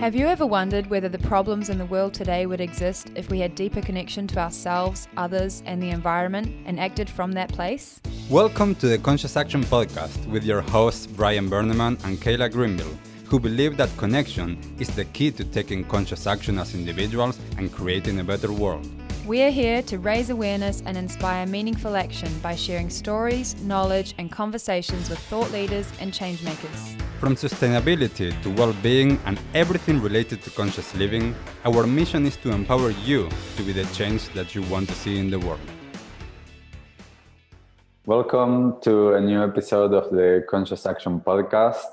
Have you ever wondered whether the problems in the world today would exist if we had deeper connection to ourselves, others, and the environment and acted from that place? Welcome to the Conscious Action Podcast with your hosts Brian Berneman and Kayla Greenville, who believe that connection is the key to taking conscious action as individuals and creating a better world. We are here to raise awareness and inspire meaningful action by sharing stories, knowledge, and conversations with thought leaders and change makers. From sustainability to well-being and everything related to conscious living, our mission is to empower you to be the change that you want to see in the world. Welcome to a new episode of the Conscious Action Podcast.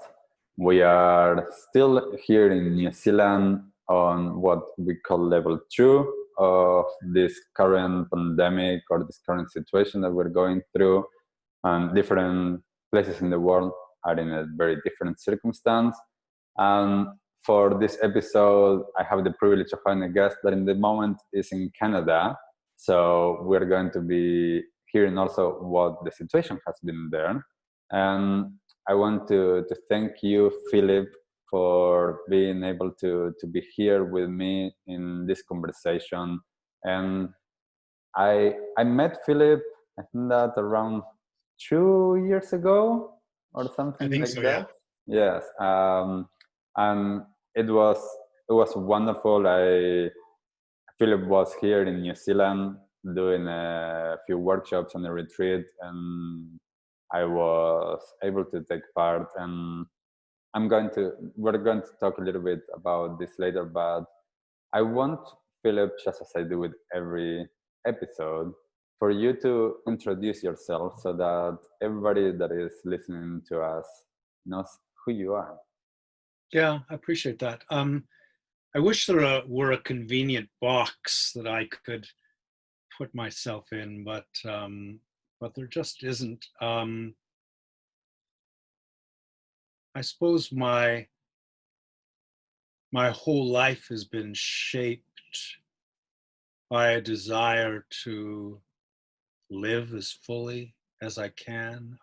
We are still here in New Zealand on what we call level 2 of this current pandemic or this current situation that we're going through, and different places in the world are in a very different circumstance. And for this episode, I have the privilege of having a guest that in the moment is in Canada. So we're going to be hearing also what the situation has been there. And I want to thank you, Philip, for being able to be here with me in this conversation. And I met Philip, I think that around 2 years ago or something like so, that. Yeah. Yes. And it was wonderful. Philip was here in New Zealand doing a few workshops and a retreat, and I was able to take part. And we're going to talk a little bit about this later, but I want, Philip, just as I do with every episode, for you to introduce yourself so that everybody that is listening to us knows who you are. Yeah, I appreciate that. I wish there were a convenient box that I could put myself in, but there just isn't. I suppose my whole life has been shaped by a desire to live as fully as I can.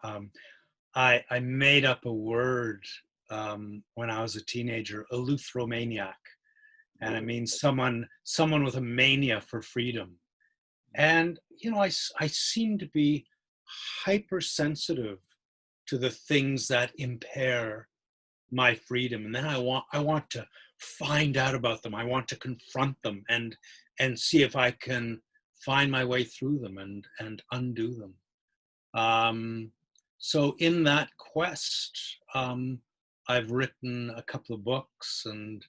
I made up a word when I was a teenager, eleutheromaniac, and it means someone with a mania for freedom. And I seem to be hypersensitive to the things that impair my freedom, and then I want to find out about them. I want to confront them and see if I can find my way through them and undo them. So in that quest, I've written a couple of books, and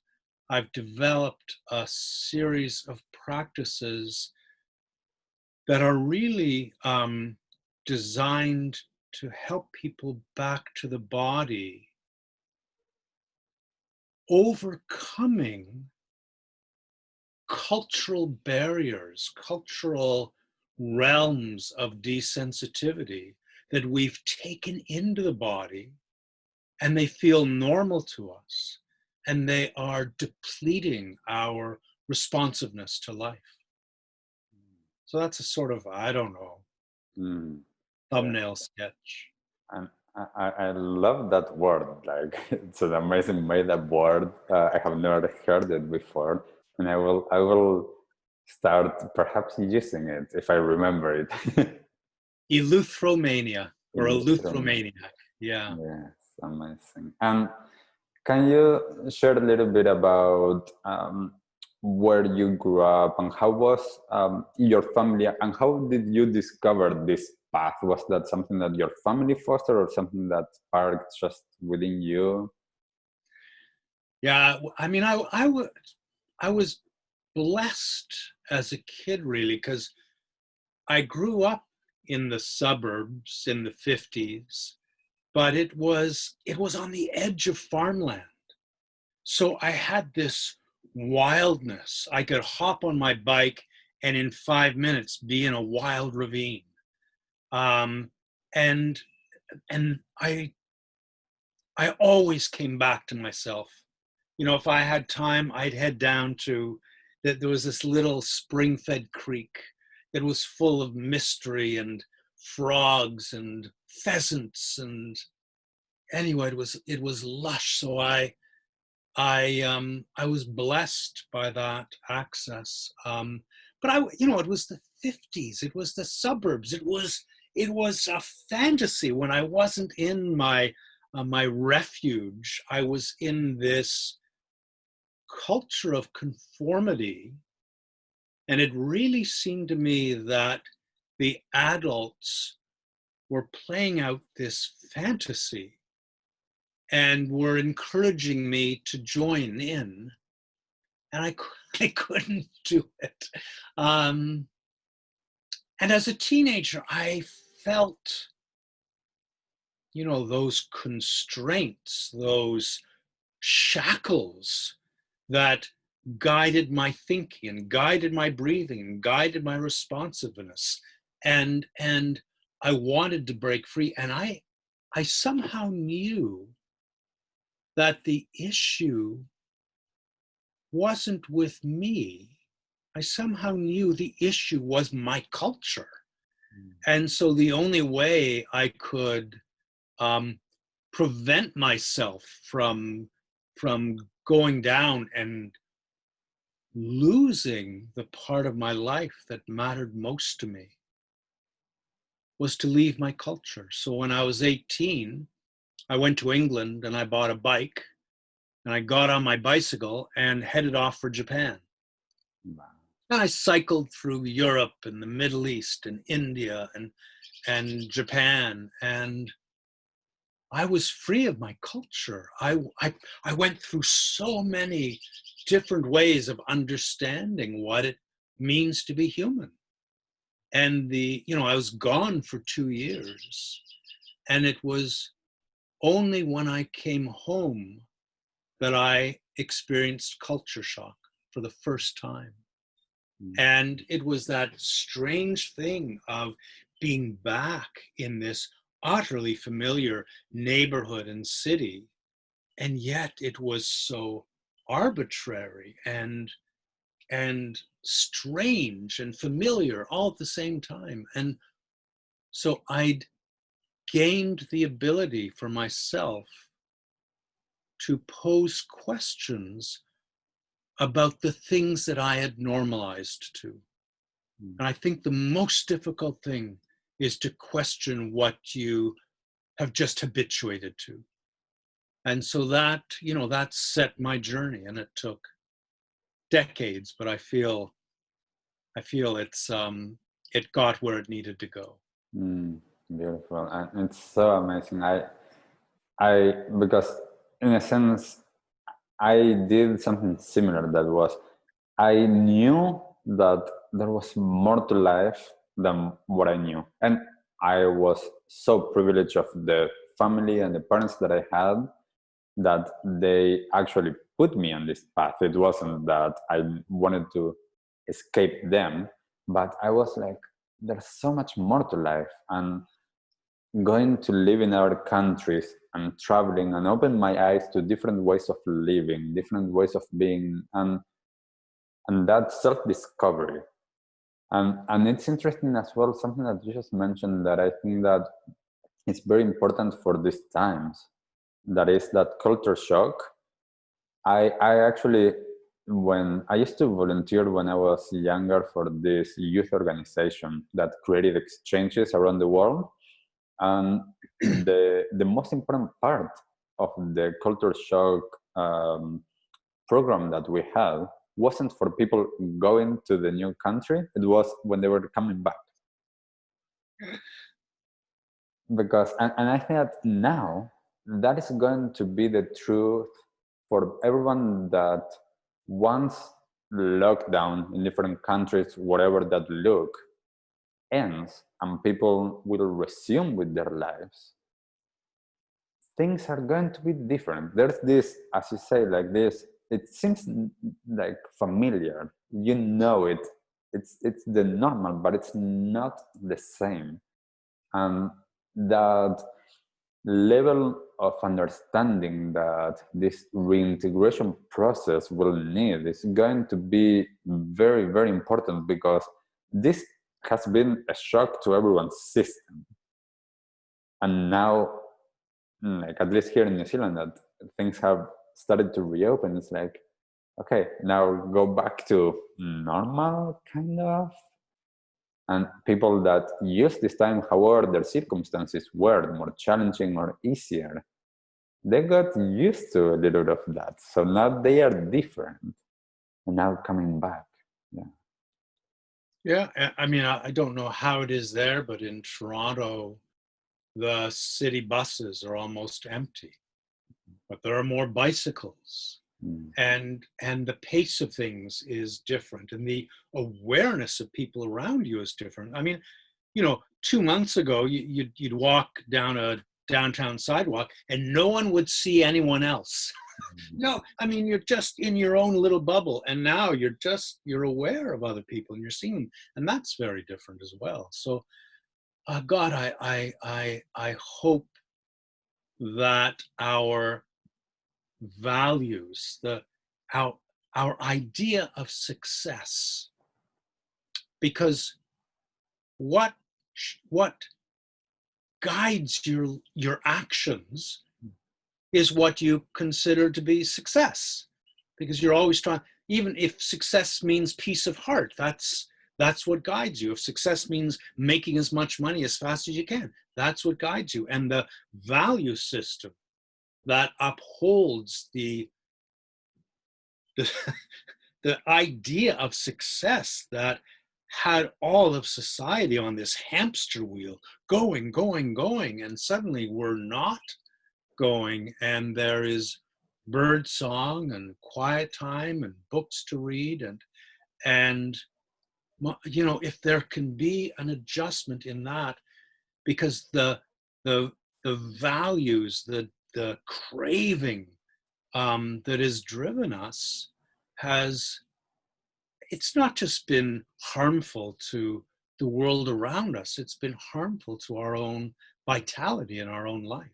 I've developed a series of practices that are really designed to help people back to the body, overcoming cultural barriers, cultural realms of desensitivity that we've taken into the body, and they feel normal to us, and they are depleting our responsiveness to life. So that's a sort of, I don't know, thumbnail sketch. And I love that word. Like, it's an amazing made-up word. I have never heard it before, and I will start perhaps using it if I remember it. Eleutheromania or eleutheromaniac. Yeah. Yes, amazing. And can you share a little bit about where you grew up and how was your family, and how did you discover this path? Was that something that your family fostered or something that sparked just within you? Yeah, I mean, I was blessed as a kid, really, because I grew up in the suburbs in the 50s, but it was on the edge of farmland. So I had this wildness. I could hop on my bike and in 5 minutes be in a wild ravine. And I always came back to myself. If I had time, I'd head down to that. There was this little spring-fed creek that was full of mystery and frogs and pheasants, and anyway, it was lush. So I I was blessed by that access. But it was the 50s. It was the suburbs. It was a fantasy when I wasn't in my refuge. I was in this culture of conformity, and it really seemed to me that the adults were playing out this fantasy and were encouraging me to join in, and I couldn't do it. And as a teenager, I felt, those constraints, those shackles that guided my thinking and guided my breathing and guided my responsiveness. And I wanted to break free. And I somehow knew that the issue wasn't with me. I somehow knew the issue was my culture. And so the only way I could prevent myself from going down and losing the part of my life that mattered most to me was to leave my culture. So when I was 18, I went to England and I bought a bike, and I got on my bicycle and headed off for Japan. Wow. And I cycled through Europe and the Middle East and India and Japan, and I was free of my culture. I went through so many different ways of understanding what it means to be human. And I was gone for 2 years, and it was only when I came home that I experienced culture shock for the first time. And it was that strange thing of being back in this utterly familiar neighborhood and city, and yet it was so arbitrary and strange and familiar all at the same time. And so I'd gained the ability for myself to pose questions about the things that I had normalized to. And I think the most difficult thing is to question what you have just habituated to. And so that set my journey, and it took decades, but I feel it's it got where it needed to go. Beautiful. And it's so amazing. I because in a sense I did something similar. That was, I knew that there was more to life than what I knew. And I was so privileged of the family and the parents that I had, that they actually put me on this path. It wasn't that I wanted to escape them, but I was like, there's so much more to life. And going to live in other countries and traveling and open my eyes to different ways of living, different ways of being, and that self-discovery. And it's interesting as well, something that you just mentioned that I think that it's very important for these times, that is that culture shock. I actually, when I used to volunteer when I was younger for this youth organization that created exchanges around the world, and the most important part of the culture shock program that we had wasn't for people going to the new country, it was when they were coming back. Because, and I think that now that is going to be the truth for everyone, that once lockdown in different countries, whatever that look, ends and people will resume with their lives, things are going to be different. There's this, as you say, like this, it seems like familiar, you know it, it's the normal, but it's not the same. And that level of understanding that this reintegration process will need is going to be very, very important, because this has been a shock to everyone's system. And now, like at least here in New Zealand, that things have started to reopen, it's like, okay, now go back to normal, kind of. And people that use this time, however their circumstances were more challenging or easier, they got used to a little of that. So now they are different, and now coming back. Yeah. Yeah, I mean, I don't know how it is there, but in Toronto, the city buses are almost empty, but there are more bicycles. And the pace of things is different, and the awareness of people around you is different. I mean, 2 months ago, you'd walk down a downtown sidewalk and no one would see anyone else. No, I mean, you're just in your own little bubble, and now you're aware of other people and you're seeing them, and that's very different as well. So, God, I hope that our values, our idea of success, because what guides your actions is what you consider to be success, because you're always trying. Even if success means peace of heart, that's what guides you. If success means making as much money as fast as you can, that's what guides you. And the value system that upholds the idea of success, that had all of society on this hamster wheel going, and suddenly we're not going, and there is bird song and quiet time and books to read, and if there can be an adjustment in that, because the values, the craving that has driven us it's not just been harmful to the world around us, it's been harmful to our own vitality in our own life.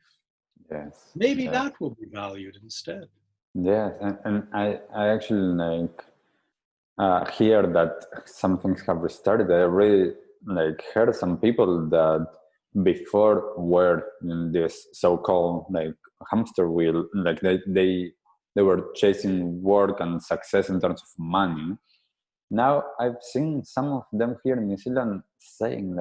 Yes. Maybe Yes. that will be valued instead. Yes, and I actually hear that some things have restarted. I really heard some people that before were in this so-called hamster wheel, they were chasing work and success in terms of money. Now I've seen some of them here in New Zealand saying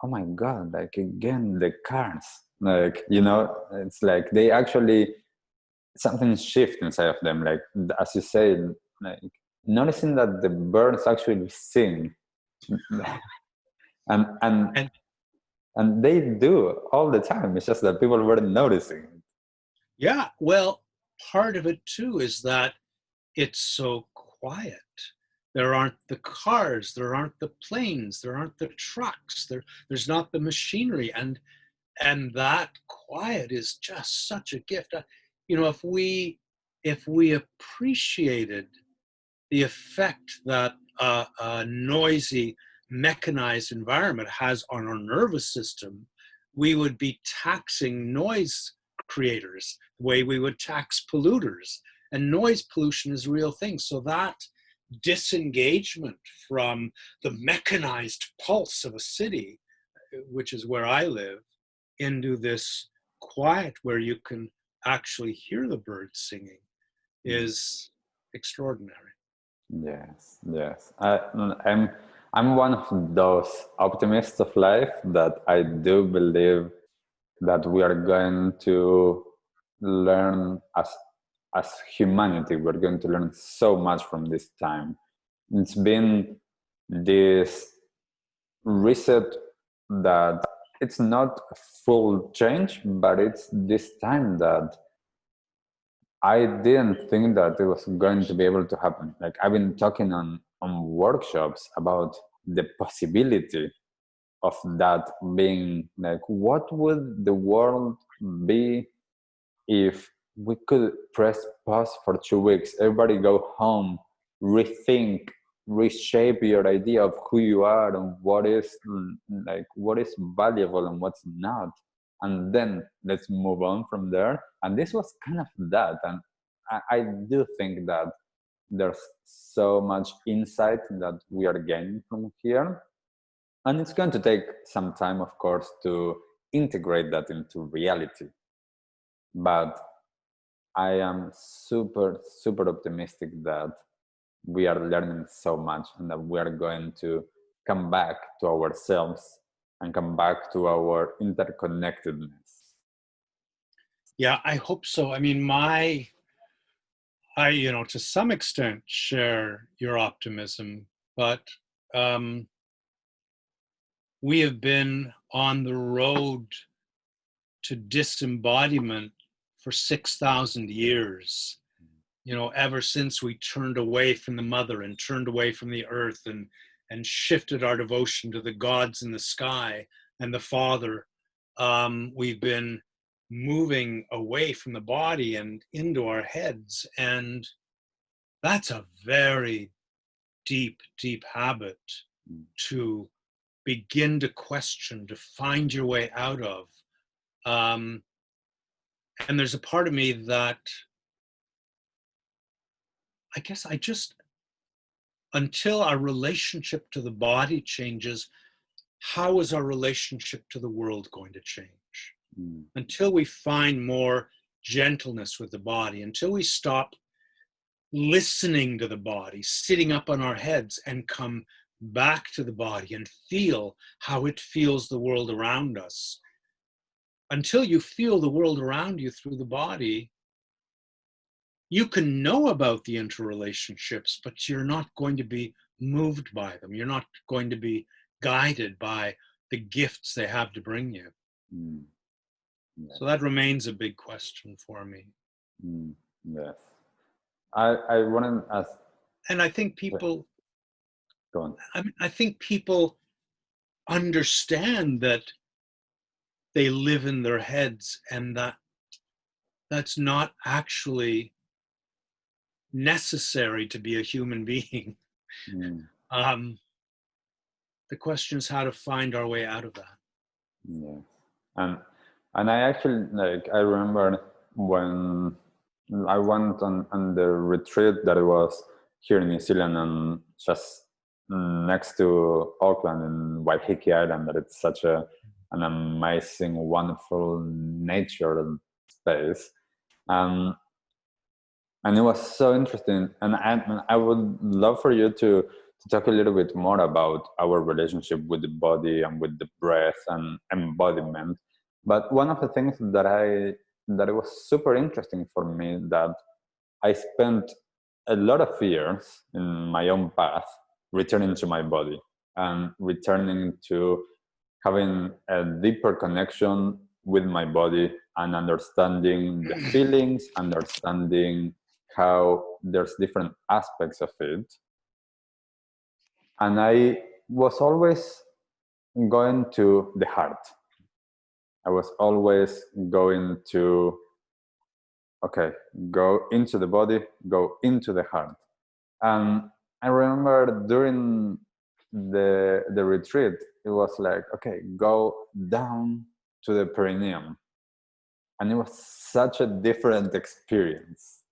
oh my God, again the cars, it's like they actually, something shift inside of them, as you say, noticing that the birds actually sing, and they do all the time. It's just that people weren't noticing. Yeah, well, part of it too is that it's so quiet. There aren't the cars, there aren't the planes, there aren't the trucks, there's not the machinery, and that quiet is just such a gift. If we appreciated the effect that a noisy, mechanized environment has on our nervous system, we would be taxing noise creators the way we would tax polluters. And noise pollution is a real thing. So that disengagement from the mechanized pulse of a city, which is where I live, into this quiet where you can actually hear the birds singing, is extraordinary. Yes, yes. I'm one of those optimists of life that I do believe that we are going to learn as humanity. We're going to learn so much from this time. It's been this reset that it's not full change, but it's this time that I didn't think that it was going to be able to happen. I've been talking on workshops about the possibility of that being what would the world be if we could press pause for 2 weeks, everybody go home, rethink, reshape your idea of who you are and what is valuable and what's not, and then let's move on from there. And this was kind of that. And I do think that there's so much insight that we are gaining from here, and it's going to take some time, of course, to integrate that into reality. But I am super, super optimistic that we are learning so much and that we are going to come back to ourselves and come back to our interconnectedness. Yeah, I hope so. I mean, to some extent share your optimism, but we have been on the road to disembodiment for 6,000 years, ever since we turned away from the mother and turned away from the earth and shifted our devotion to the gods in the sky and the Father. We've been moving away from the body and into our heads. And that's a very deep, deep habit to begin to question, to find your way out of. And there's a part of me that I guess until our relationship to the body changes, how is our relationship to the world going to change? Until we find more gentleness with the body, until we stop listening to the body, sitting up on our heads and come back to the body and feel how it feels the world around us. Until you feel the world around you through the body, you can know about the interrelationships, but you're not going to be moved by them. You're not going to be guided by the gifts they have to bring you. So that remains a big question for me. Yes. I want to ask. And I think people, Go on. I think people understand that they live in their heads and that's not actually necessary to be a human being. The question is how to find our way out of that. Yeah. And I actually, I remember when I went on the retreat that was here in New Zealand and just next to Auckland in Waiheke Island, that it's such an amazing, wonderful nature space. And it was so interesting. And I would love for you to talk a little bit more about our relationship with the body and with the breath and embodiment. But one of the things that it was super interesting for me, that I spent a lot of years in my own path returning to my body and returning to having a deeper connection with my body and understanding the feelings, understanding how there's different aspects of it. And I was always going to the heart. I was always going to, okay, go into the body, go into the heart. And I remember during the retreat, it was like, okay, go down to the perineum. And it was such a different experience.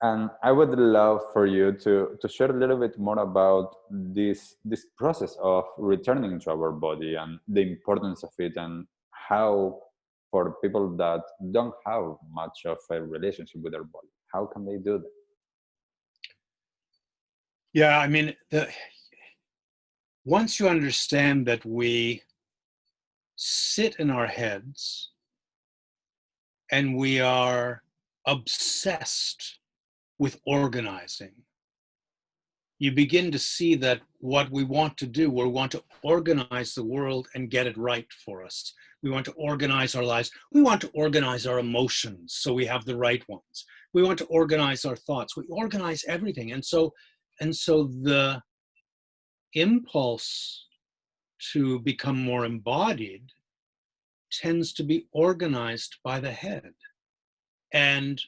And I would love for you to share a little bit more about this process of returning to our body and the importance of it, and how, for people that don't have much of a relationship with their body, how can they do that? Yeah, I mean, once you understand that we sit in our heads and we are obsessed with organizing, you begin to see that what we want to do, we want to organize the world and get it right for us. We want to organize our lives. We want to organize our emotions so we have the right ones. We want to organize our thoughts. We organize everything. And so the impulse to become more embodied tends to be organized by the head. And,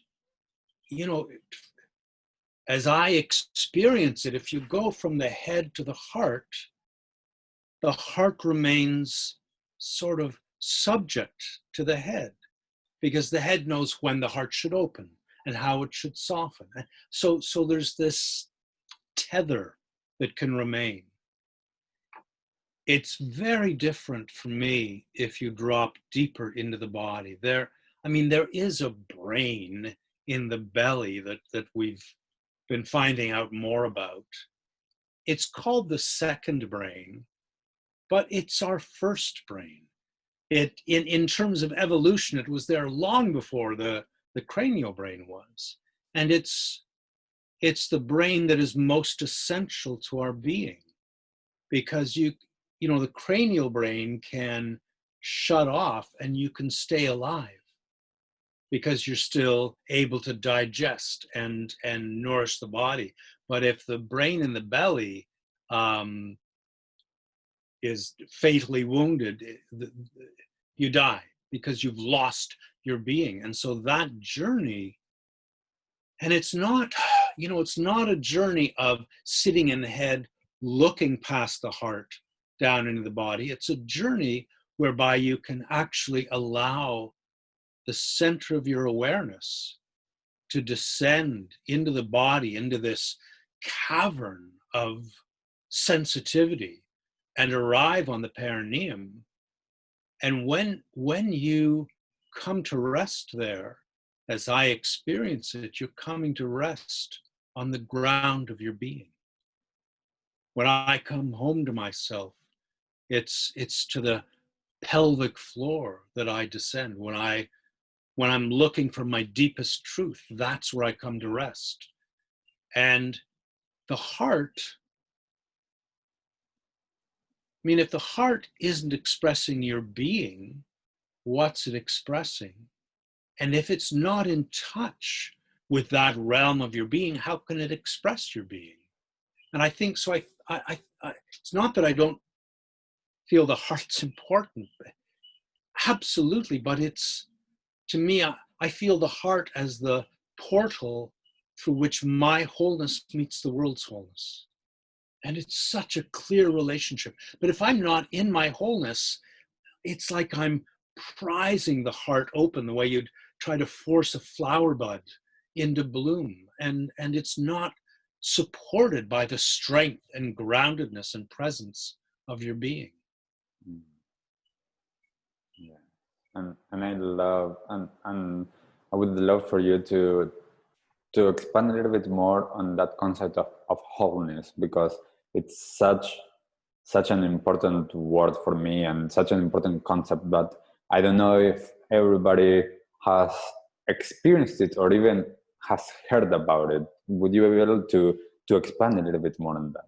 as I experience it, if you go from the head to the heart remains sort of subject to the head, because the head knows when the heart should open and how it should soften. So there's this tether that can remain. It's very different for me if you drop deeper into the body. I mean, there is a brain in the belly that we've been finding out more about. It's called the second brain, but it's our first brain. In terms of evolution, it was there long before the cranial brain was. And it's the brain that is most essential to our being, because you know, the cranial brain can shut off and you can stay alive because you're still able to digest and nourish the body. But if the brain in the belly is fatally wounded, you die because you've lost your being. And so that journey, and it's not, you know, it's not a journey of sitting in the head, looking past the heart down into the body. It's a journey whereby you can actually allow the center of your awareness to descend into the body, into this cavern of sensitivity, and arrive on the perineum. And when you come to rest there, as I experience it, you're coming to rest on the ground of your being. When I come home to myself, it's to the pelvic floor that I descend. When I'm looking for my deepest truth, that's where I come to rest. And the heart, I mean, if the heart isn't expressing your being, what's it expressing? And if it's not in touch with that realm of your being, how can it express your being? And I think so. It's not that I don't feel the heart's important, absolutely, but it's, to me, I feel the heart as the portal through which my wholeness meets the world's wholeness. And it's such a clear relationship. But if I'm not in my wholeness, it's like I'm prizing the heart open the way you'd try to force a flower bud into bloom. And it's not supported by the strength and groundedness and presence of your being. Yeah. And I love, and I would love for you to expand a little bit more on that concept of wholeness, because it's such an important word for me and such an important concept, but I don't know if everybody has experienced it or even has heard about it. Would you be able to expand a little bit more on that?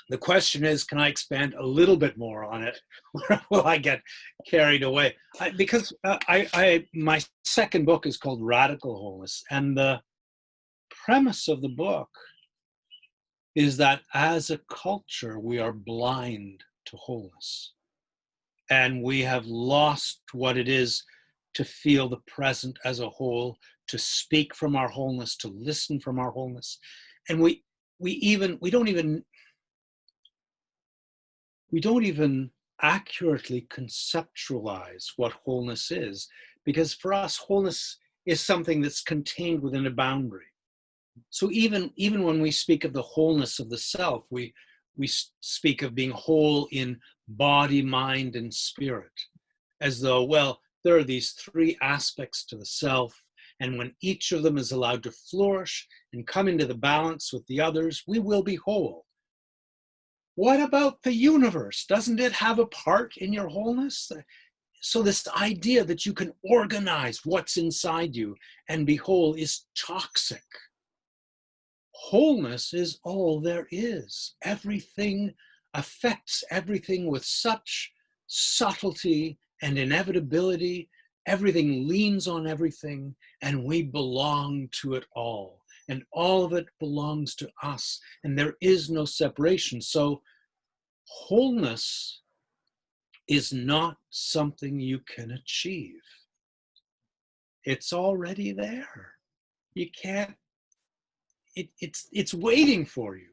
The question is, can I expand a little bit more on it? Or will I get carried away? Because my second book is called Radical Wholeness. And the premise of the book is that as a culture, we are blind to wholeness. And we have lost what it is to feel the present as a whole, to speak from our wholeness, to listen from our wholeness. And we don't even accurately conceptualize what wholeness is, because for us, wholeness is something that's contained within a boundary. So even when we speak of the wholeness of the self, we speak of being whole in body, mind, and spirit, as though, well, there are these three aspects to the self, and when each of them is allowed to flourish and come into the balance with the others, we will be whole. What about the universe? Doesn't it have a part in your wholeness? So this idea that you can organize what's inside you and be whole is toxic. Wholeness is all there is. Everything affects everything with such subtlety and inevitability. Everything leans on everything, and we belong to it all. And all of it belongs to us, and there is no separation. So wholeness is not something you can achieve. It's already there. You can't, it's waiting for you.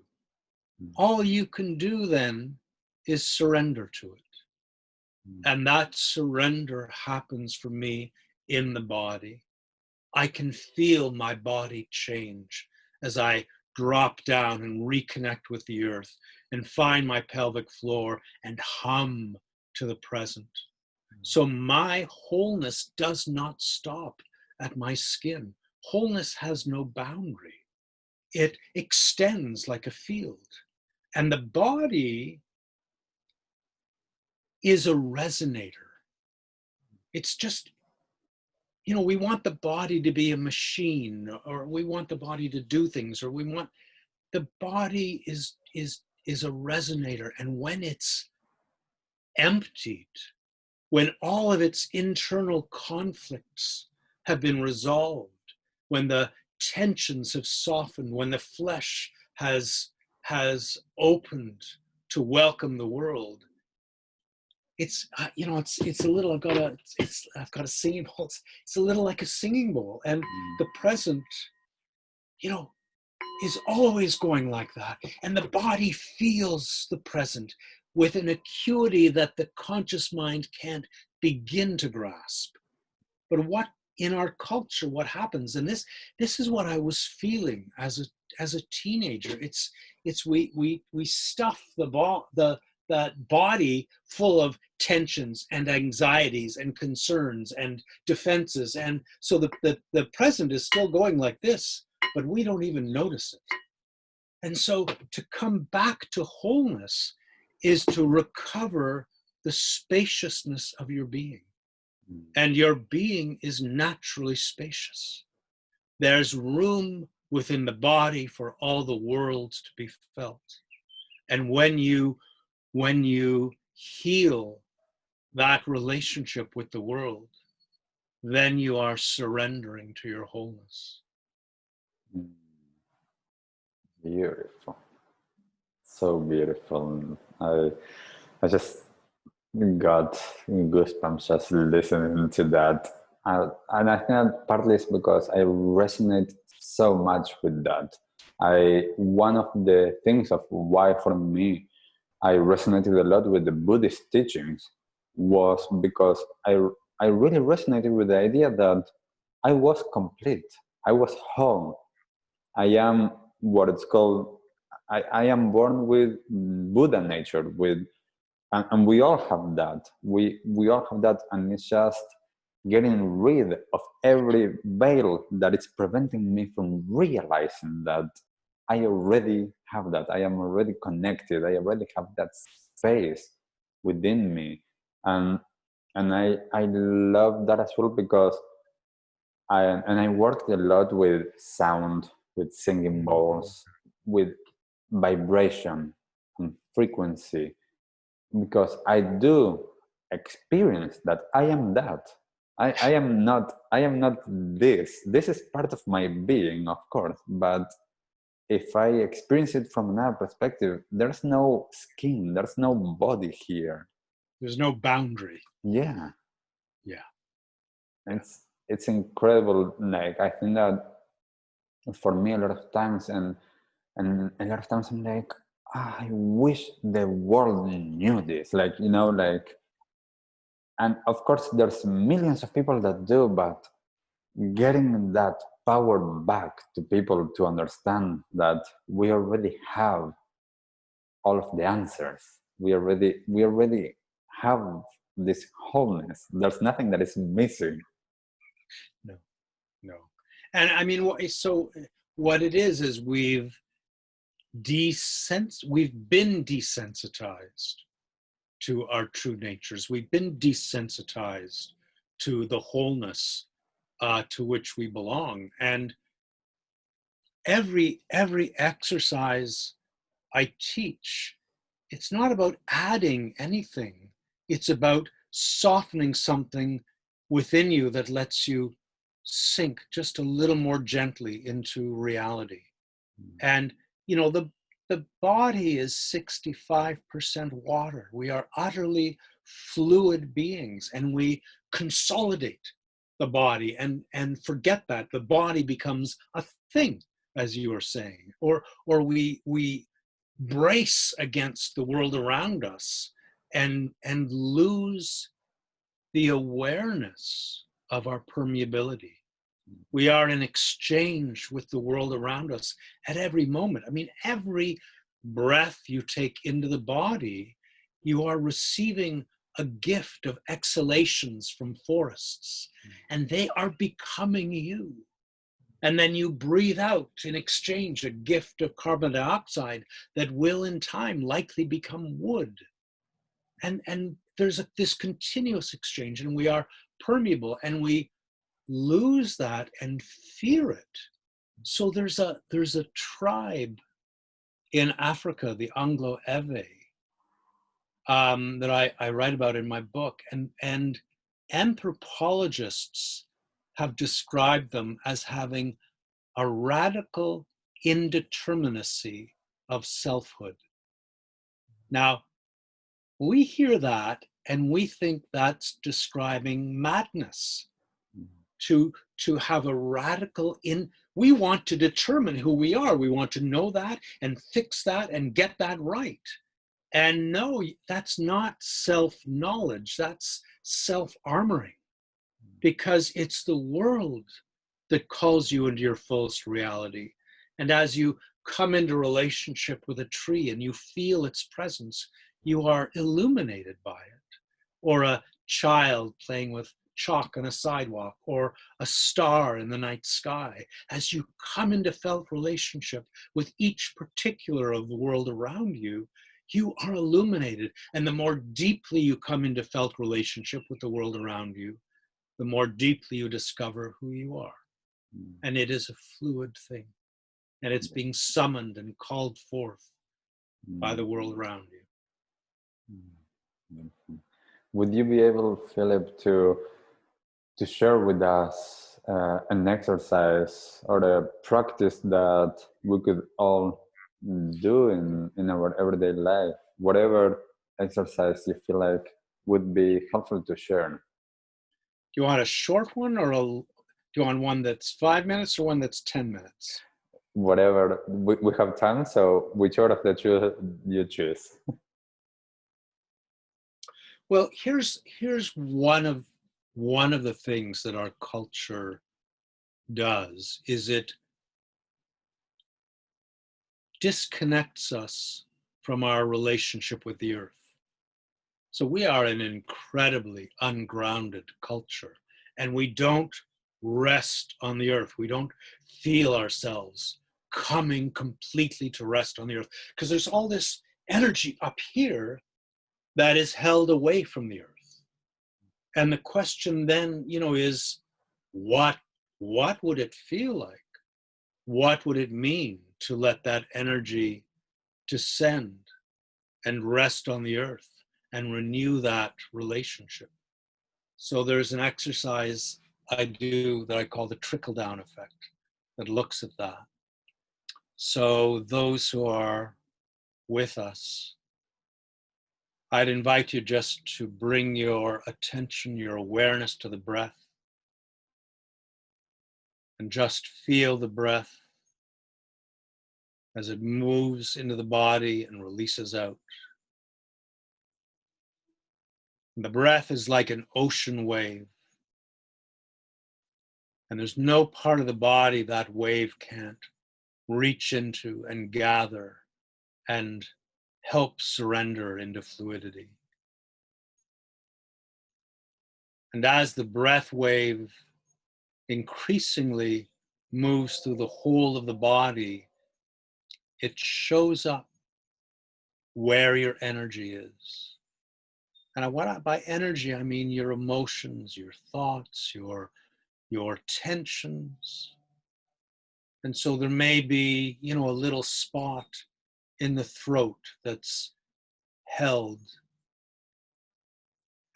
All you can do then is surrender to it. And that surrender happens for me in the body. I can feel my body change as I drop down and reconnect with the earth and find my pelvic floor and hum to the present. So my wholeness does not stop at my skin. Wholeness has no boundary. It extends like a field. And the body is a resonator. It's just, we want the body to be a machine, or we want the body to do things, or the body is a resonator. And when it's emptied, when all of its internal conflicts have been resolved, when the tensions have softened, when the flesh has opened to welcome the world, it's it's a little, I've got a singing bowl. It's a little like a singing bowl, and the present, is always going like that, and the body feels the present with an acuity that the conscious mind can't begin to grasp. But what in our culture, what happens, and this is what I was feeling as a teenager. It's we stuff that body full of tensions and anxieties and concerns and defenses, and so the present is still going like this, but we don't even notice it. And so to come back to wholeness is to recover the spaciousness of your being. And your being is naturally spacious. There's room within the body for all the worlds to be felt. And when you heal that relationship with the world, then you are surrendering to your wholeness. Beautiful. So beautiful. I just got goosebumps just listening to that. And I think that partly is because I resonate so much with that. One of the things of why for me I resonated a lot with the Buddhist teachings was because I really resonated with the idea that I was complete. I was whole. I am what it's called, I am born with Buddha nature, and we all have that. We all have that, and it's just getting rid of every veil that is preventing me from realizing that I already have that. I am already connected. I already have that space within me, and I love that as well, because I worked a lot with sound, with singing bowls, with vibration and frequency, because I do experience that I am that. I am not this. This is part of my being, of course, but if I experience it from another perspective, there's no skin, there's no body here. There's no boundary. Yeah. Yeah. It's incredible. Like, I think that for me a lot of times, and a lot of times I'm like, I wish the world knew this. Like, and of course there's millions of people that do, but getting that power back to people to understand that we already have all of the answers. We already have this wholeness. There's nothing that is missing. No. And I mean, what it is we've been desensitized to our true natures. We've been desensitized to the wholeness to which we belong. And every exercise I teach, it's not about adding anything. It's about softening something within you that lets you sink just a little more gently into reality. And the body is 65% water. We are utterly fluid beings, and we consolidate the body and forget that the body becomes a thing, as you were saying, or we brace against the world around us and lose the awareness of our permeability. We are in exchange with the world around us at every moment. I mean, every breath you take into the body, you are receiving a gift of exhalations from forests, and they are becoming you. And then you breathe out in exchange a gift of carbon dioxide that will in time likely become wood. And there's this continuous exchange, and we are permeable, and we lose that and fear it. So there's a tribe in Africa, the Anglo-Ewe, that I write about in my book, and anthropologists have described them as having a radical indeterminacy of selfhood. Now, we hear that and we think that's describing madness. To have a radical we want to determine who we are. We want to know that and fix that and get that right. And no, that's not self-knowledge, that's self-armoring, because it's the world that calls you into your fullest reality. And as you come into relationship with a tree and you feel its presence, you are illuminated by it. Or a child playing with chalk on a sidewalk, or a star in the night sky. As you come into felt relationship with each particular of the world around you, you are illuminated. And the more deeply you come into felt relationship with the world around you, the more deeply you discover who you are. And it is a fluid thing. And it's being summoned and called forth by the world around you. Would you be able, Philip, to share with us an exercise or a practice that we could all do in our everyday life, whatever exercise you feel like would be helpful to share? Do you want a short one, or do you want one that's 5 minutes or one that's 10 minutes? Whatever, we have time, so whichever of the two you choose. Well, here's one of the things that our culture does, is it disconnects us from our relationship with the earth. So we are an incredibly ungrounded culture, and we don't rest on the earth. We don't feel ourselves coming completely to rest on the earth, because there's all this energy up here that is held away from the earth. And the question then, is what would it feel like? What would it mean to let that energy descend and rest on the earth and renew that relationship? So there's an exercise I do that I call the trickle down effect that looks at that. So those who are with us, I'd invite you just to bring your attention, your awareness to the breath, and just feel the breath as it moves into the body and releases out. And the breath is like an ocean wave, and there's no part of the body that wave can't reach into and gather and help surrender into fluidity. And as the breath wave increasingly moves through the whole of the body, it shows up where your energy is. And by energy, I mean your emotions, your thoughts, your tensions. And so there may be, a little spot in the throat that's held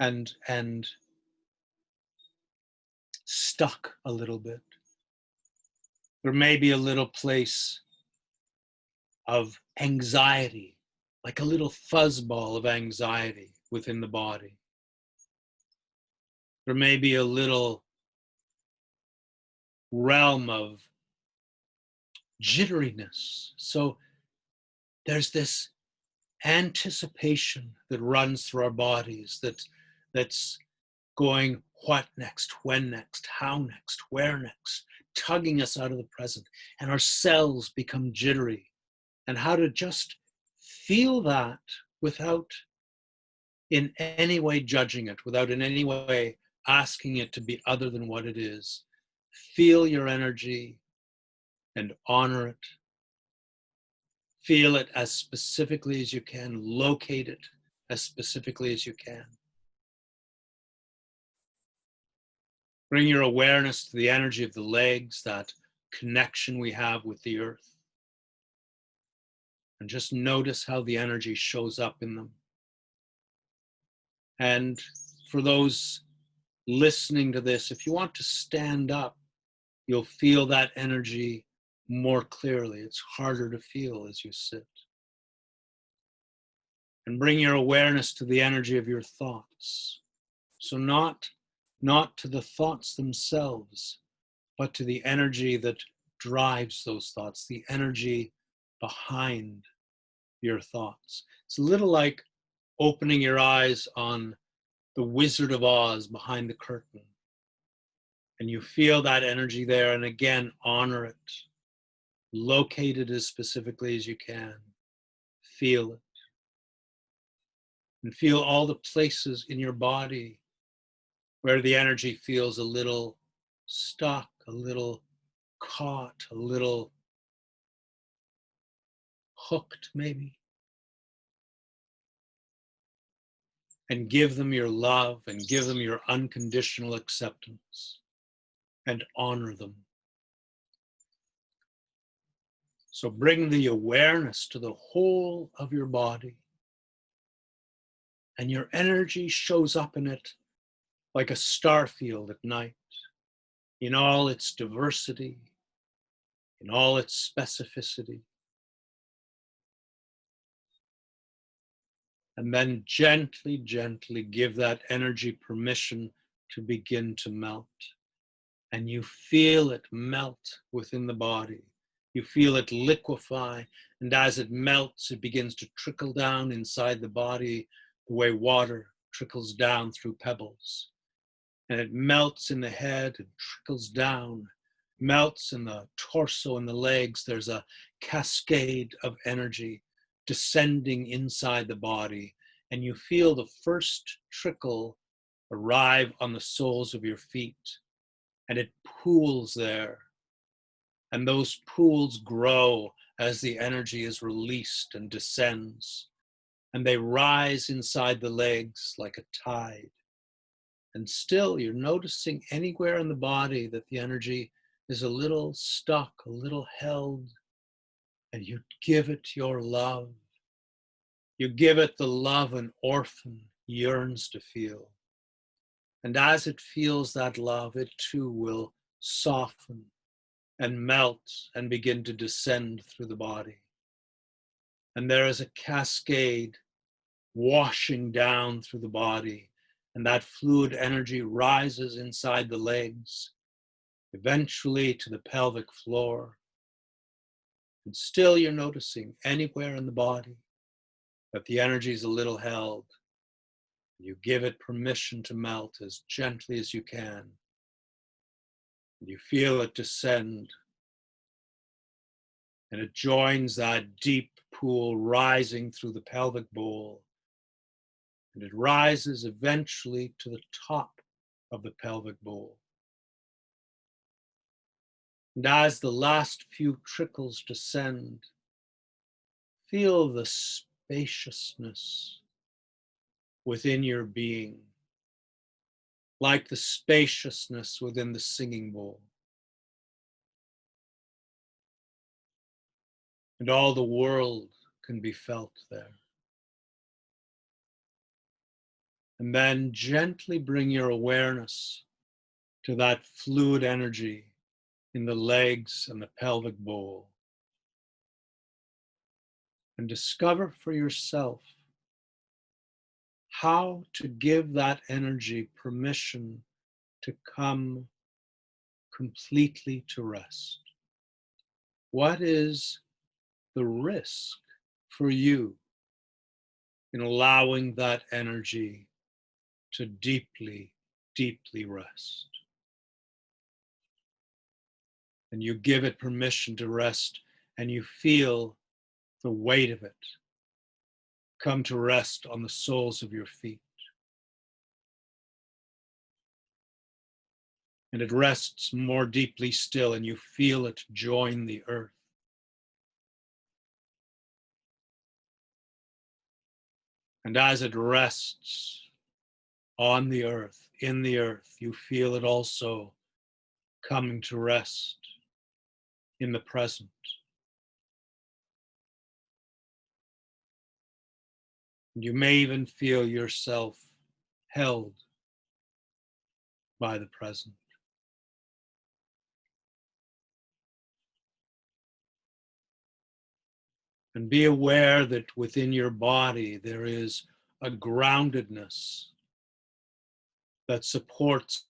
and stuck a little bit. There may be a little place of anxiety, like a little fuzzball of anxiety within the body. There may be a little realm of jitteriness. So there's this anticipation that runs through our bodies that's going, what next, when next, how next, where next, tugging us out of the present, and our cells become jittery. And how to just feel that without in any way judging it, without in any way asking it to be other than what it is. Feel your energy and honor it. Feel it as specifically as you can. Locate it as specifically as you can. Bring your awareness to the energy of the legs, that connection we have with the earth. And just notice how the energy shows up in them. And for those listening to this, if you want to stand up, you'll feel that energy more clearly. It's harder to feel as you sit. And bring your awareness to the energy of your thoughts. So not to the thoughts themselves, but to the energy that drives those thoughts, the energy behind your thoughts. It's a little like opening your eyes on the Wizard of Oz behind the curtain. And you feel that energy there, and again, honor it. Locate it as specifically as you can. Feel it. And feel all the places in your body where the energy feels a little stuck, a little caught, a little hooked maybe. And give them your love and give them your unconditional acceptance and honor them. So bring the awareness to the whole of your body, and your energy shows up in it like a star field at night, in all its diversity, in all its specificity. And then gently, gently give that energy permission to begin to melt. And you feel it melt within the body. You feel it liquefy, and as it melts, it begins to trickle down inside the body the way water trickles down through pebbles. And it melts in the head and trickles down, melts in the torso and the legs. There's a cascade of energy descending inside the body, and you feel the first trickle arrive on the soles of your feet, and it pools there. And those pools grow as the energy is released and descends, and they rise inside the legs like a tide. And still, you're noticing anywhere in the body that the energy is a little stuck, a little held, and you give it your love. You give it the love an orphan yearns to feel. And as it feels that love, it too will soften and melt and begin to descend through the body. And there is a cascade washing down through the body, and that fluid energy rises inside the legs, eventually to the pelvic floor. And still you're noticing anywhere in the body that the energy is a little held. You give it permission to melt as gently as you can. You feel it descend, and it joins that deep pool rising through the pelvic bowl. And it rises eventually to the top of the pelvic bowl. And as the last few trickles descend, feel the spaciousness within your being, like the spaciousness within the singing bowl. And all the world can be felt there. And then gently bring your awareness to that fluid energy in the legs and the pelvic bowl. And discover for yourself how to give that energy permission to come completely to rest. What is the risk for you in allowing that energy to deeply, deeply rest? And you give it permission to rest, and you feel the weight of it come to rest on the soles of your feet. And it rests more deeply still, and you feel it join the earth. And as it rests on the earth, in the earth, you feel it also coming to rest in the present. You may even feel yourself held by the present. And be aware that within your body there is a groundedness that supports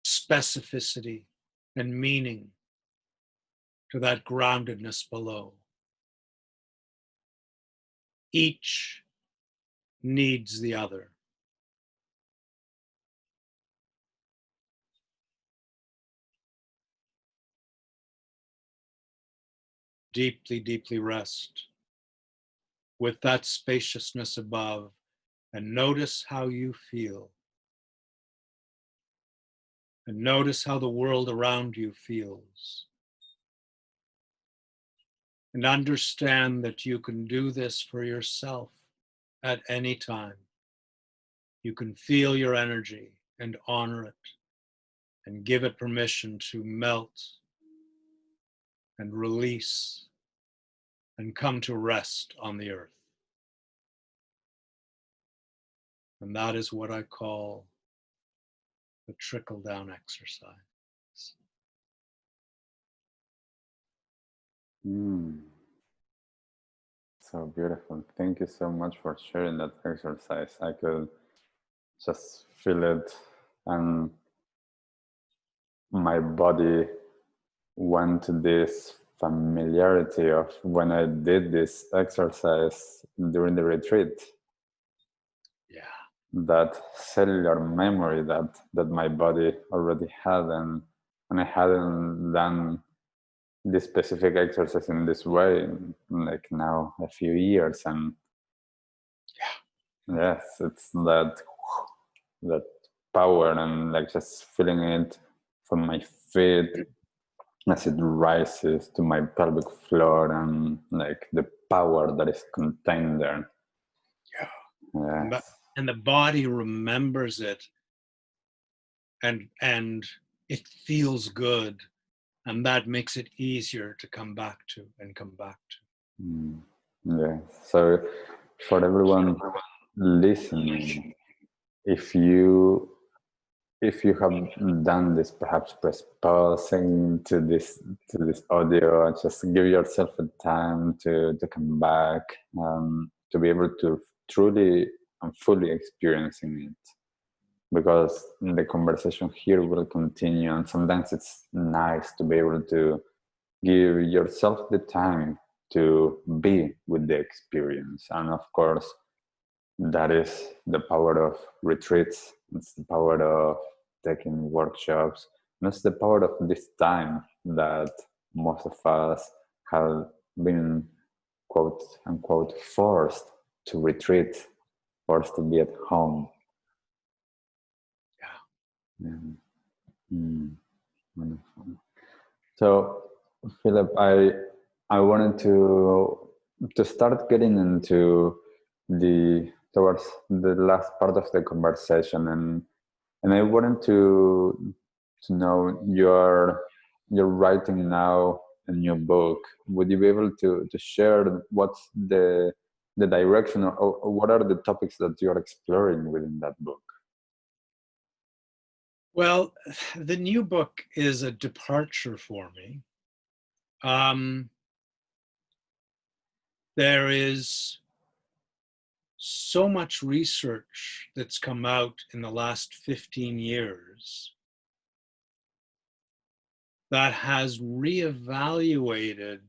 specificity and meaning to that groundedness below. Each needs the other. Deeply, deeply rest with that spaciousness above, and notice how you feel. And notice how the world around you feels. And understand that you can do this for yourself at any time. You can feel your energy and honor it and give it permission to melt and release and come to rest on the earth. And that is what I call the trickle down exercise. So beautiful. Thank you so much for sharing that exercise. I could just feel it, and my body went to this familiarity of when I did this exercise during the retreat. Yeah. That cellular memory that my body already had, and I hadn't done this specific exercise in this way in like now a few years. And yes, it's that power, and like just feeling it from my feet as it rises to my pelvic floor, and like the power that is contained there. Yeah. Yes. And the body remembers it, and it feels good, and that makes it easier to come back to and come back to. Yeah. So for everyone listening, if you have done this, perhaps press pausing to this audio. Just give yourself a time to come back, to be able to truly and fully experiencing it, because the conversation here will continue, and sometimes it's nice to be able to give yourself the time to be with the experience. And of course, that is the power of retreats. It's the power of taking workshops. And it's the power of this time that most of us have been, quote unquote, forced to retreat, forced to be at home. Wonderful. So, Philip, I wanted to start getting into towards the last part of the conversation, and I wanted to know you're writing now a new book. Would you be able to share what's the direction, or what are the topics that you're exploring within that book? Well, the new book is a departure for me. There is so much research that's come out in the last 15 years that has reevaluated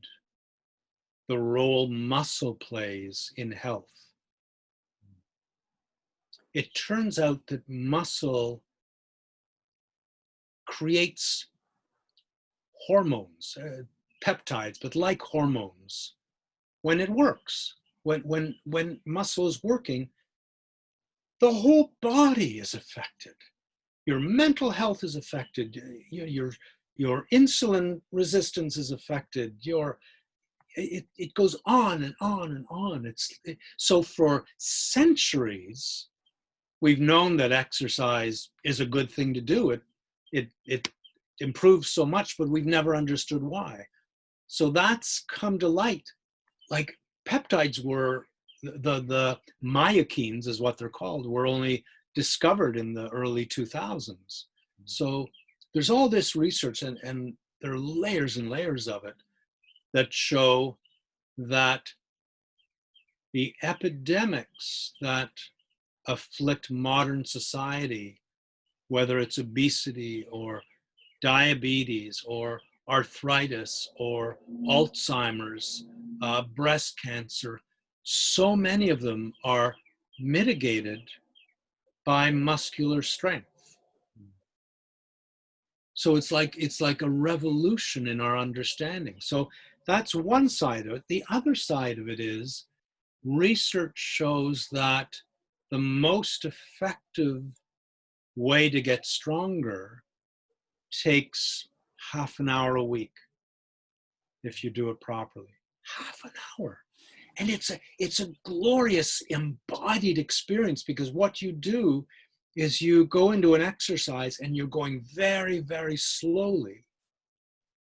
the role muscle plays in health. It turns out that muscle creates hormones, peptides, but like hormones, when it works. When muscle is working, the whole body is affected. Your mental health is affected. Your insulin resistance is affected. It goes on and on and on. So for centuries, we've known that exercise is a good thing to do. It improves so much, but we've never understood why. So that's come to light. Like peptides were, the myokines is what they're called, were only discovered in the early 2000s. So there's all this research, and there are layers and layers of it that show that the epidemics that afflict modern society, whether it's obesity or diabetes or arthritis or Alzheimer's, breast cancer, so many of them are mitigated by muscular strength. So it's like a revolution in our understanding. So that's one side of it. The other side of it is research shows that the most effective way to get stronger takes half an hour a week if you do it properly. Half an hour. And it's a glorious embodied experience, because what you do is you go into an exercise and you're going very, very slowly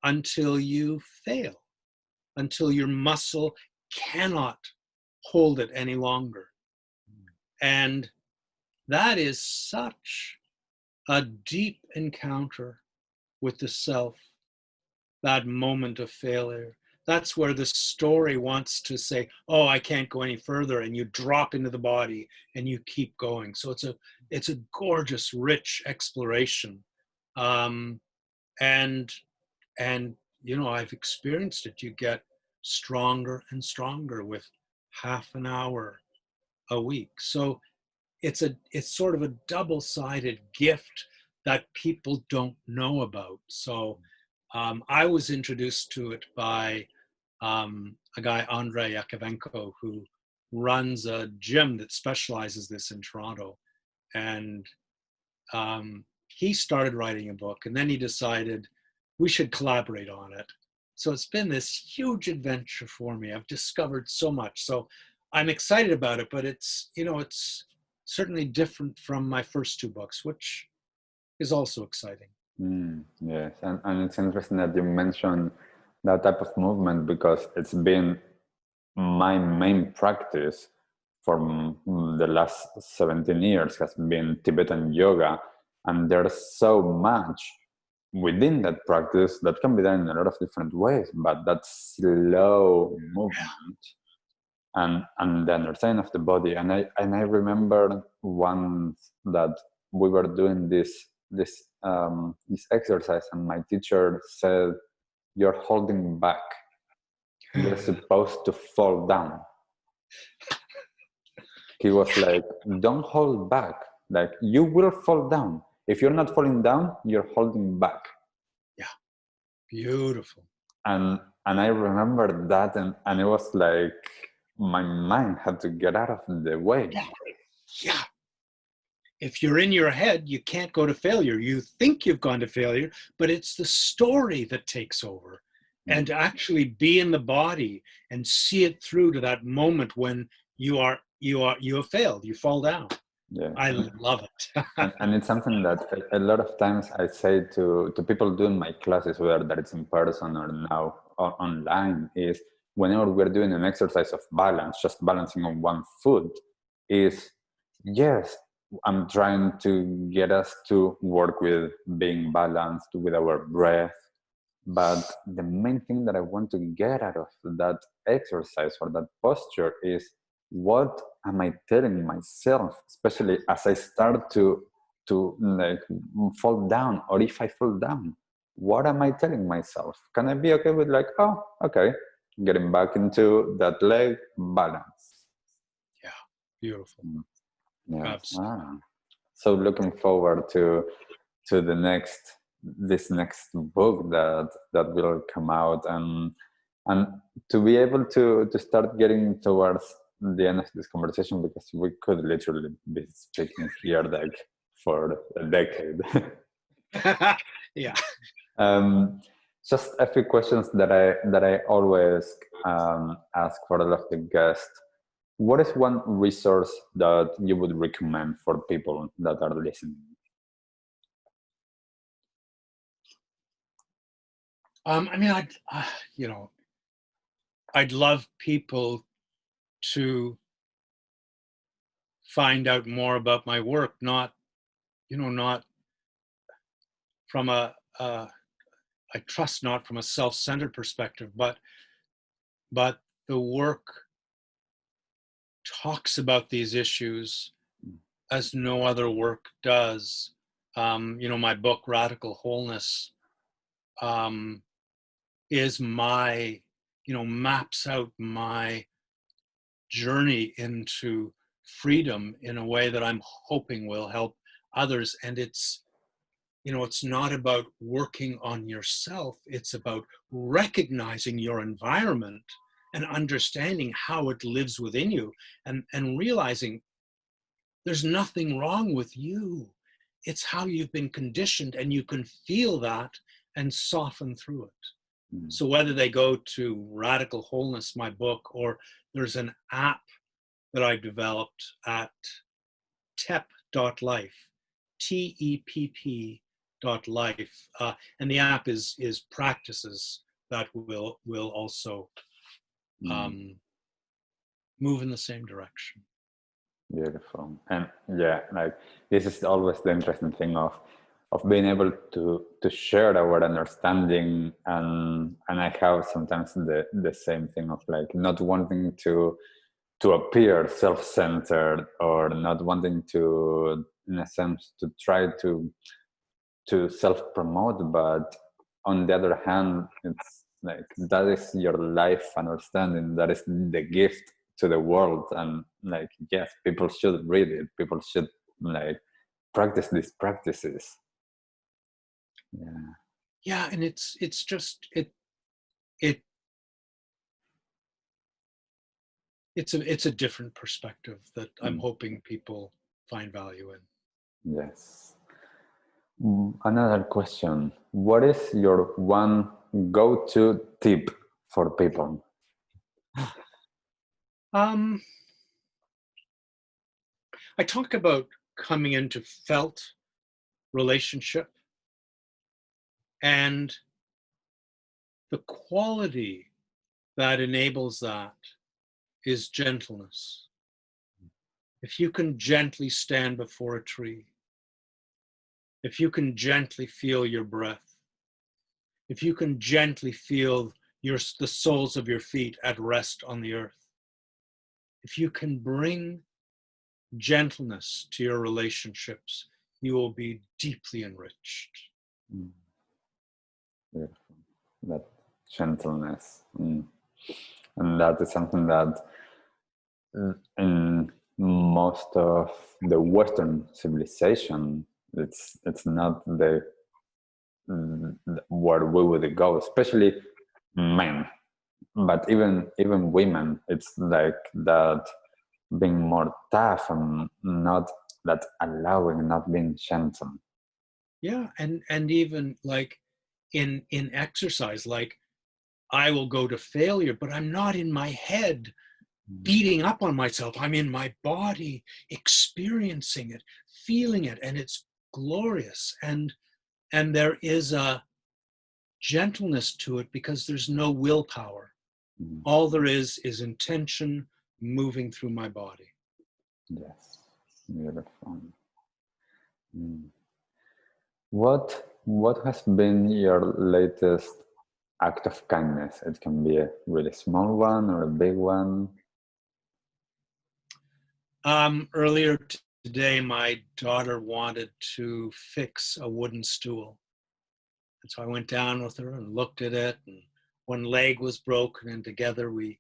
until you fail, until your muscle cannot hold it any longer. And that is such a deep encounter with the self, that moment of failure. That's where the story wants to say, oh, I can't go any further, and you drop into the body and you keep going. So it's a gorgeous, rich exploration. And you know, I've experienced it. You get stronger and stronger with half an hour a week. So it's sort of a double-sided gift that people don't know about. So I was introduced to it by a guy, Andrei Yakovenko, who runs a gym that specializes this in Toronto. And he started writing a book, and then he decided we should collaborate on it. So it's been this huge adventure for me. I've discovered so much. So I'm excited about it, but it's, you know, it's certainly different from my first two books, which is also exciting. Yes, and it's interesting that you mentioned that type of movement, because it's been my main practice for the last 17 years has been Tibetan yoga, and there's so much within that practice that can be done in a lot of different ways, but that slow movement and the understanding of the body. And I remember once that we were doing this exercise, and my teacher said, "You're holding back. You're supposed to fall down." He was like, "Don't hold back. Like, you will fall down. If you're not falling down, you're holding back." Yeah, beautiful. And I remember that, and it was like my mind had to get out of the way. Yeah. If you're in your head, you can't go to failure. You think you've gone to failure, but it's the story that takes over. And to actually be in the body and see it through to that moment when you have failed, you fall down. Yeah. I love it. and it's something that a lot of times I say to people doing my classes, whether that it's in person or now or online, is whenever we're doing an exercise of balance, just balancing on one foot, is yes, I'm trying to get us to work with being balanced with our breath. But the main thing that I want to get out of that exercise or that posture is, what am I telling myself, especially as I start to like fall down, or if I fall down, what am I telling myself? Can I be okay with like, oh, okay, getting back into that leg balance? Yeah, beautiful. Yeah. Wow. So looking forward to the next this next book that will come out, and to be able to start getting towards the end of this conversation, because we could literally be speaking here like for a decade. Yeah. Just a few questions that I always ask for all of the guests. What is one resource that you would recommend for people that are listening? I mean, I'd love people to find out more about my work, not from I trust not from a self-centered perspective, but the work talks about these issues as no other work does. My book, Radical Wholeness, is maps out my journey into freedom in a way that I'm hoping will help others. And it's not about working on yourself. It's about recognizing your environment and understanding how it lives within you, and realizing there's nothing wrong with you. It's how you've been conditioned, and you can feel that and soften through it. Mm. So whether they go to Radical Wholeness, my book, or there's an app that I developed at tep.life, TEPP.life, and the app is practices that will also move in the same direction. Beautiful. And yeah, like this is always the interesting thing of being able to share our understanding, and I have sometimes the same thing of like not wanting to appear self-centered, or not wanting to, in a sense, to try to self-promote, but on the other hand, it's like that is your life understanding, that is the gift to the world, and like yes, people should read it, people should like practice these practices. Yeah, and it's just it's a different perspective that I'm hoping people find value in. Yes. Another question: what is your one go-to tip for people? I talk about coming into felt relationship, and the quality that enables that is gentleness. If you can gently stand before a tree, if you can gently feel your breath, if you can gently feel the soles of your feet at rest on the earth, if you can bring gentleness to your relationships, you will be deeply enriched. Beautiful. That gentleness. And that is something that in most of the Western civilization, it's not the where we would go, especially men, but even women. It's like that being more tough and not that allowing, not being gentle. Yeah, and even like in exercise, like I will go to failure, but I'm not in my head beating up on myself. I'm in my body, experiencing it, feeling it, and it's glorious. And there is a gentleness to it because there's no willpower. All there is intention moving through my body. Yes, beautiful. What has been your latest act of kindness? It can be a really small one or a big one. Earlier today, my daughter wanted to fix a wooden stool. And so I went down with her and looked at it, and one leg was broken, and together I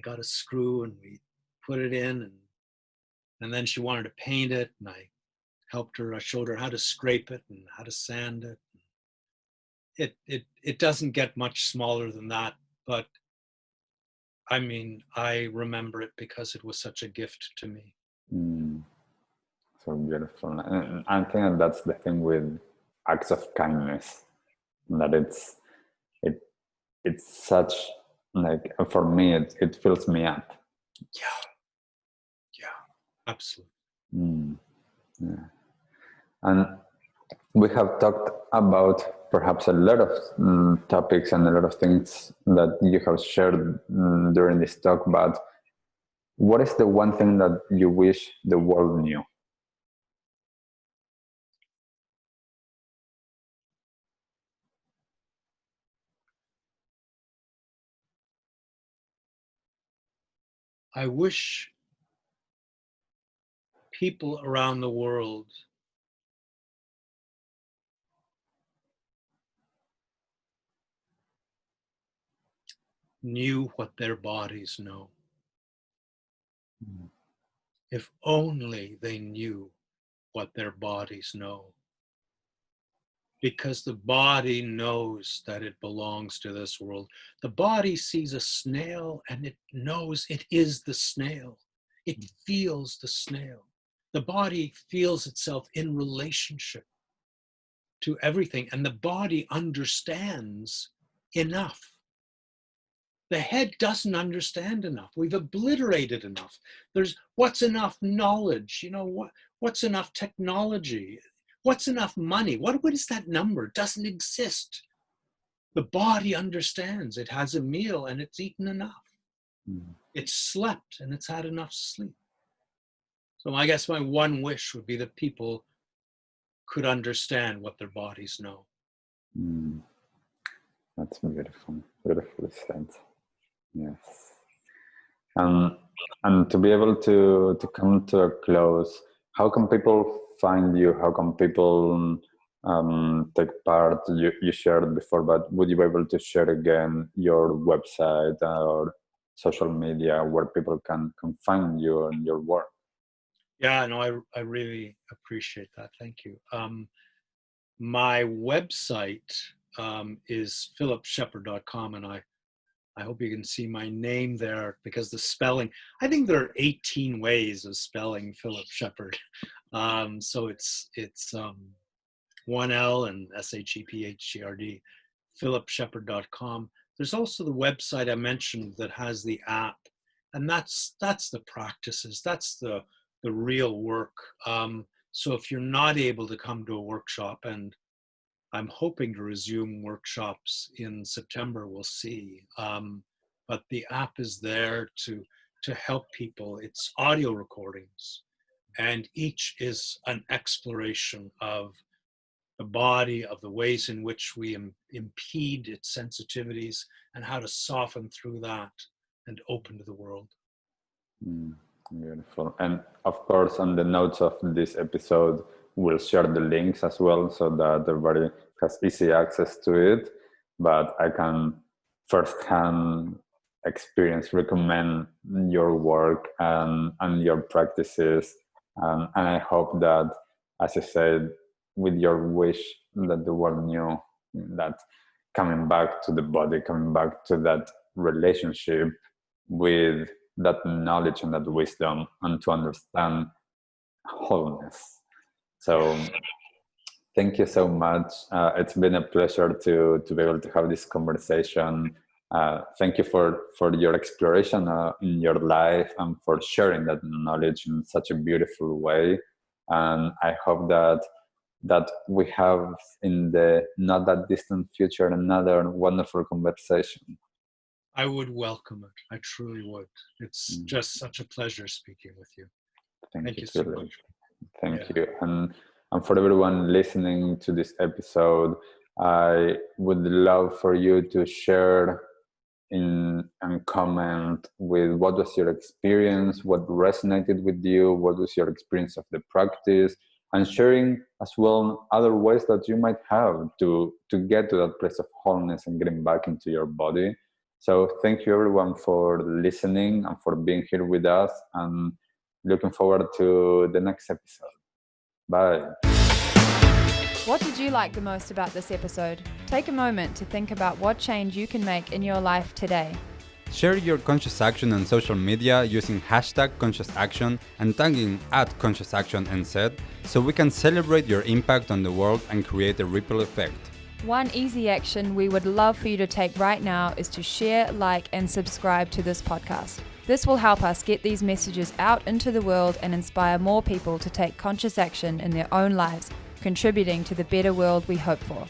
got a screw and we put it in, and then she wanted to paint it, and I helped her. I showed her how to scrape it and how to sand it. it doesn't get much smaller than that, but I mean, I remember it because it was such a gift to me. So beautiful. And I think that that's the thing with acts of kindness, that it it's such, like, for me it fills me up. Yeah, absolutely. Yeah. And we have talked about perhaps a lot of topics and a lot of things that you have shared during this talk, but what is the one thing that you wish the world knew? I wish people around the world knew what their bodies know. If only they knew what their bodies know. Because the body knows that it belongs to this world. The body sees a snail and it knows it is the snail. It feels the snail. The body feels itself in relationship to everything, and the body understands enough. The head doesn't understand enough. We've obliterated enough. There's what's enough knowledge? You know, what's enough technology? What's enough money? What is that number? It doesn't exist. The body understands. It has a meal and it's eaten enough. It's slept and it's had enough sleep. So I guess my one wish would be that people could understand what their bodies know. That's beautiful, beautifully said. Yes. And to be able to come to a close, how can people find you? How can people take part? You shared before, but would you be able to share again your website or social media where people can find you and your work? Yeah, no, I really appreciate that. Thank you. My website is philipshepard.com, and I hope you can see my name there, because the spelling, I think there are 18 ways of spelling Philip Shepard. So it's one L and SHEPHGRD, philipshepard.com. There's also the website I mentioned that has the app, and that's the practices, that's the real work. So if you're not able to come to a workshop, and I'm hoping to resume workshops in September, we'll see. But the app is there to help people. It's audio recordings, and each is an exploration of the body, of the ways in which we impede its sensitivities, and how to soften through that and open to the world. Beautiful. And of course, on the notes of this episode, we'll share the links as well, so that everybody has easy access to it. But I can firsthand experience recommend your work and your practices. And I hope that, as I said, with your wish that the world knew, that coming back to the body, coming back to that relationship with that knowledge and that wisdom, and to understand wholeness. So thank you so much. It's been a pleasure to be able to have this conversation. Thank you for your exploration in your life, and for sharing that knowledge in such a beautiful way. And I hope that we have, in the not that distant future, another wonderful conversation. I would welcome it. I truly would. It's just such a pleasure speaking with you. Thank you so much. Thank you. And for everyone listening to this episode, I would love for you to share and comment with what was your experience, what resonated with you, what was your experience of the practice, and sharing as well other ways that you might have to get to that place of wholeness and getting back into your body. So thank you everyone for listening and for being here with us, and looking forward to the next episode. Bye. What did you like the most about this episode? Take a moment to think about what change you can make in your life today. Share your conscious action on social media using #ConsciousAction and tagging @ConsciousActionNZ so we can celebrate your impact on the world and create a ripple effect. One easy action we would love for you to take right now is to share, like, and subscribe to this podcast. This will help us get these messages out into the world and inspire more people to take conscious action in their own lives, contributing to the better world we hope for.